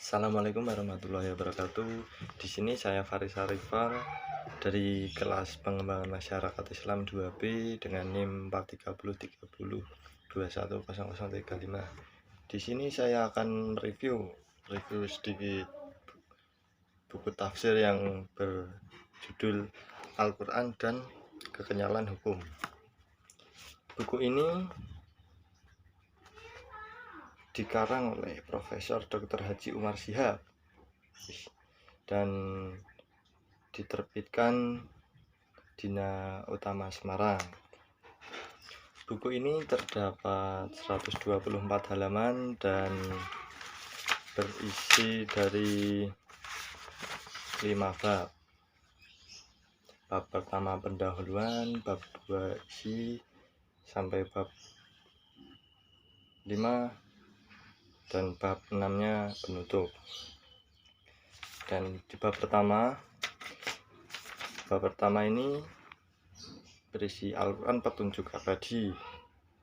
Assalamualaikum warahmatullahi wabarakatuh. Di sini saya Faris Arifar dari kelas Pengembangan Masyarakat Islam 2B dengan NIM 43030210035. Di sini saya akan review sedikit buku tafsir yang berjudul Al-Quran dan Kekenyalan Hukum. Buku ini dikarang oleh Profesor Dr. Haji Umar Shihab dan diterbitkan Dina Utama Semarang. Buku ini terdapat 124 halaman dan berisi dari 5 bab. Bab pertama pendahuluan, bab 2 isi sampai bab 5 dan bab 6-nya penutup. Dan di bab pertama ini berisi Al-Quran petunjuk abadi.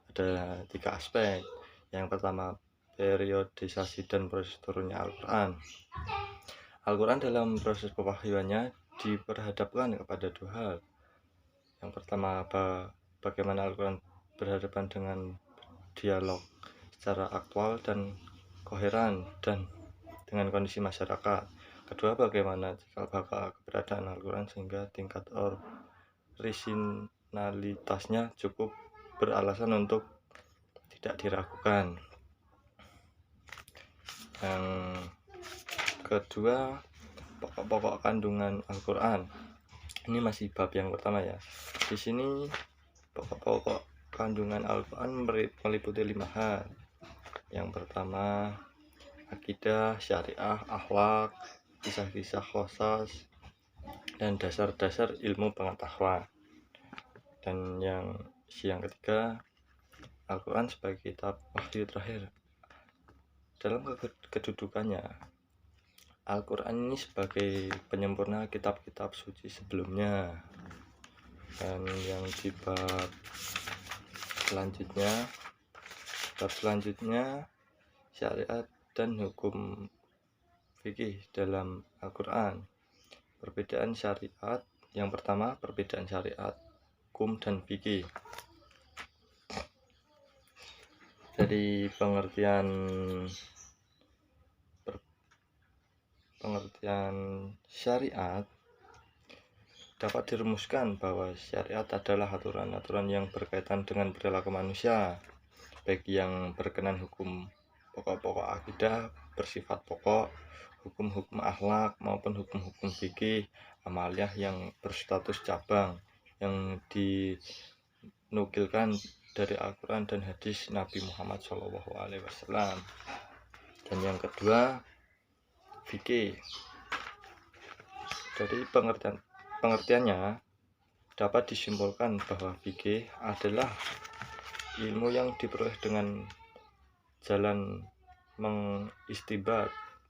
Ada 3 aspek. Yang pertama, periodisasi dan proses turunnya Al-Quran. Al-Quran dalam proses pewahyuannya diperhadapkan kepada 2 hal. Yang pertama, bagaimana Al-Quran berhadapan dengan dialog secara aktual dan koheran dan dengan kondisi masyarakat. Kedua, bagaimana cikal bakal keberadaan Al-Quran sehingga tingkat orisinalitasnya cukup beralasan untuk tidak diragukan. Yang kedua, pokok-pokok kandungan Al-Quran. Ini masih bab yang pertama ya. Di sini pokok-pokok kandungan Al-Quran meliputi 5 hal. Yang pertama, akidah, syariah, akhlak, kisah-kisah qasas, dan dasar-dasar ilmu pengetahuan. Dan yang ketiga, Al-Quran sebagai kitab wahyu terakhir. Dalam kedudukannya, Al-Quran ini sebagai penyempurna kitab-kitab suci sebelumnya. Dan yang di bab selanjutnya syariat dan hukum fikih dalam Al-Quran. Perbedaan syariat. Yang pertama, perbedaan syariat, hukum dan fikih. Dari pengertian syariat dapat dirumuskan bahwa syariat adalah aturan-aturan yang berkaitan dengan perilaku manusia, baik yang berkenan hukum pokok-pokok akidah bersifat pokok, hukum-hukum akhlak maupun hukum-hukum fikih amaliyah yang berstatus cabang yang dinukilkan dari Al-Quran dan hadis Nabi Muhammad SAW. Dan yang kedua, fikih. Dari pengertiannya dapat disimpulkan bahwa fikih adalah ilmu yang diperoleh dengan jalan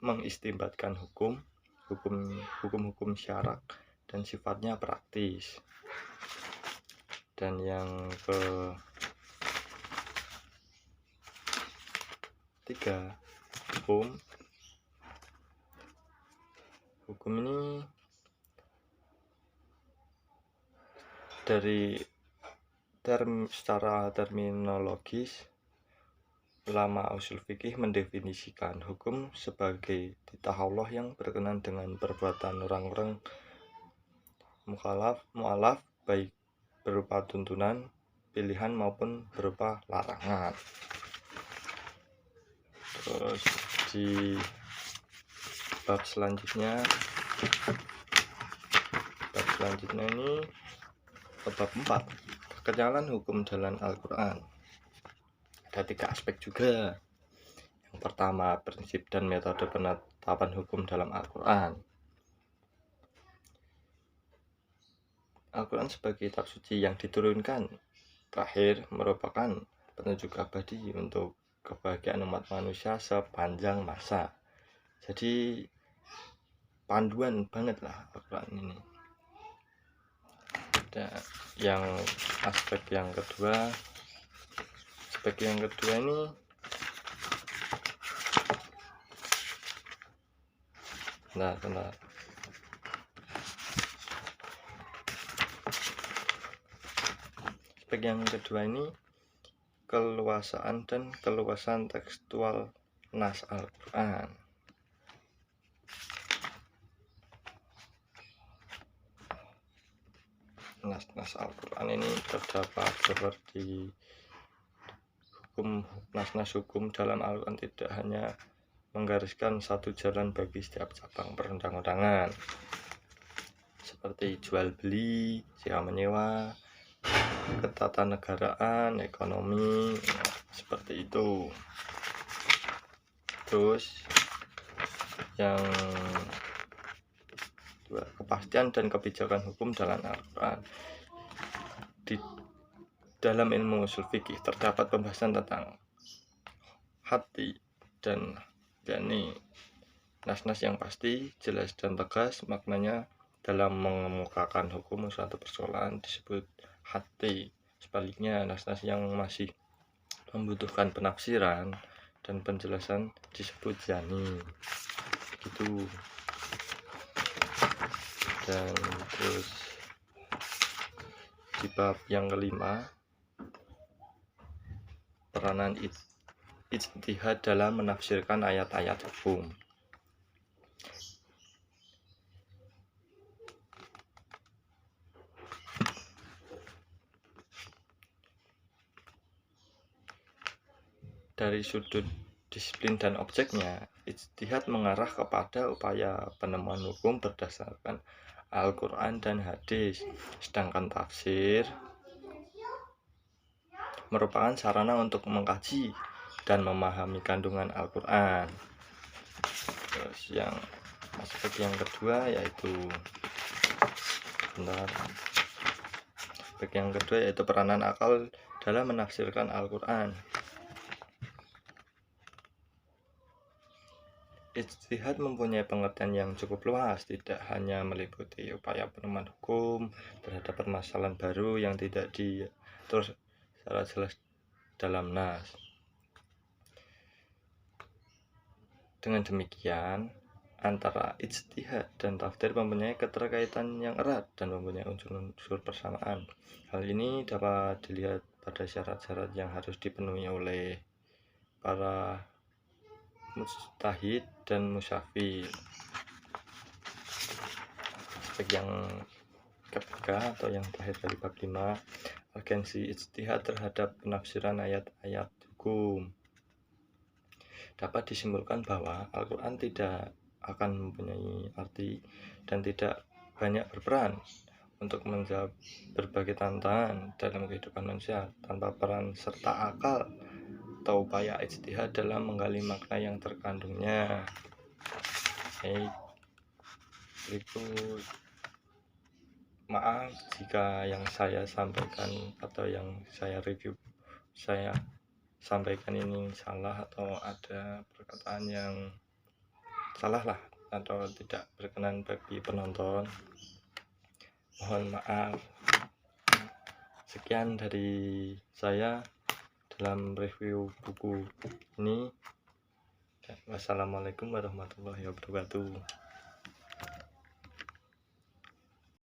mengistimbatkan hukum-hukum syarak dan sifatnya praktis. Dan yang ketiga, hukum ini dari secara terminologis, ulama usul fikih mendefinisikan hukum sebagai titah Allah yang berkenan dengan perbuatan orang-orang mu'alaf, baik berupa tuntunan, pilihan maupun berupa larangan. Terus di bab selanjutnya ini bab 4, kekenyalan hukum dalam Al-Quran. Ada 3 aspek juga. Yang pertama, prinsip dan metode penetapan hukum dalam Al-Quran. Al-Quran sebagai kitab suci yang diturunkan terakhir merupakan petunjuk abadi untuk kebahagiaan umat manusia sepanjang masa. Jadi panduan banget lah Al-Quran ini. Dan aspek yang kedua ini Bentar. Aspek yang kedua ini keluasaan dan keluasan tekstual nas Al-Quran. Nas Al-Quran ini terdapat seperti nas hukum dalam Al-Quran tidak hanya menggariskan satu jalan bagi setiap cabang perundang-undangan seperti jual beli, sewa menyewa, ketatanegaraan, ekonomi, seperti itu. Terus yang kedua, kepastian dan kebijakan hukum dalam Al-Quran. Di dalam ilmu usul fikih terdapat pembahasan tentang hati dan yakni nas-nas yang pasti, jelas dan tegas maknanya dalam mengemukakan hukum suatu persoalan disebut hati. Sebaliknya, nas-nas yang masih membutuhkan penafsiran dan penjelasan disebut jani. Gitu. Dan terus di bab yang kelima, peranan ijtihad dalam menafsirkan ayat-ayat hukum. Dari sudut disiplin dan objeknya, ijtihad mengarah kepada upaya penemuan hukum berdasarkan Al-Quran dan hadis, sedangkan tafsir merupakan sarana untuk mengkaji dan memahami kandungan Al-Quran. Terus yang aspek yang kedua yaitu peranan akal dalam menafsirkan Al-Quran. Ijtihad mempunyai pengertian yang cukup luas, tidak hanya meliputi upaya penemuan hukum terhadap permasalahan baru yang tidak diatur secara jelas dalam nas. Dengan demikian, antara ijtihad dan tafsir mempunyai keterkaitan yang erat dan mempunyai unsur-unsur persamaan. Hal ini dapat dilihat pada syarat-syarat yang harus dipenuhi oleh para mujtahid dan musyafir. Aspek yang ketiga atau yang terakhir dari bab 5, urgensi ijtihad terhadap penafsiran ayat-ayat hukum. Dapat disimpulkan bahwa Al-Quran tidak akan mempunyai arti dan tidak banyak berperan untuk menjawab berbagai tantangan dalam kehidupan manusia tanpa peran serta akal atau upaya ijtihad dalam menggali makna yang terkandungnya. Berikut maaf jika yang saya sampaikan atau yang saya review saya sampaikan ini salah atau ada perkataan yang salah lah atau tidak berkenan bagi penonton, mohon maaf. Sekian dari saya dalam review buku ini. Wassalamualaikum warahmatullahi wabarakatuh.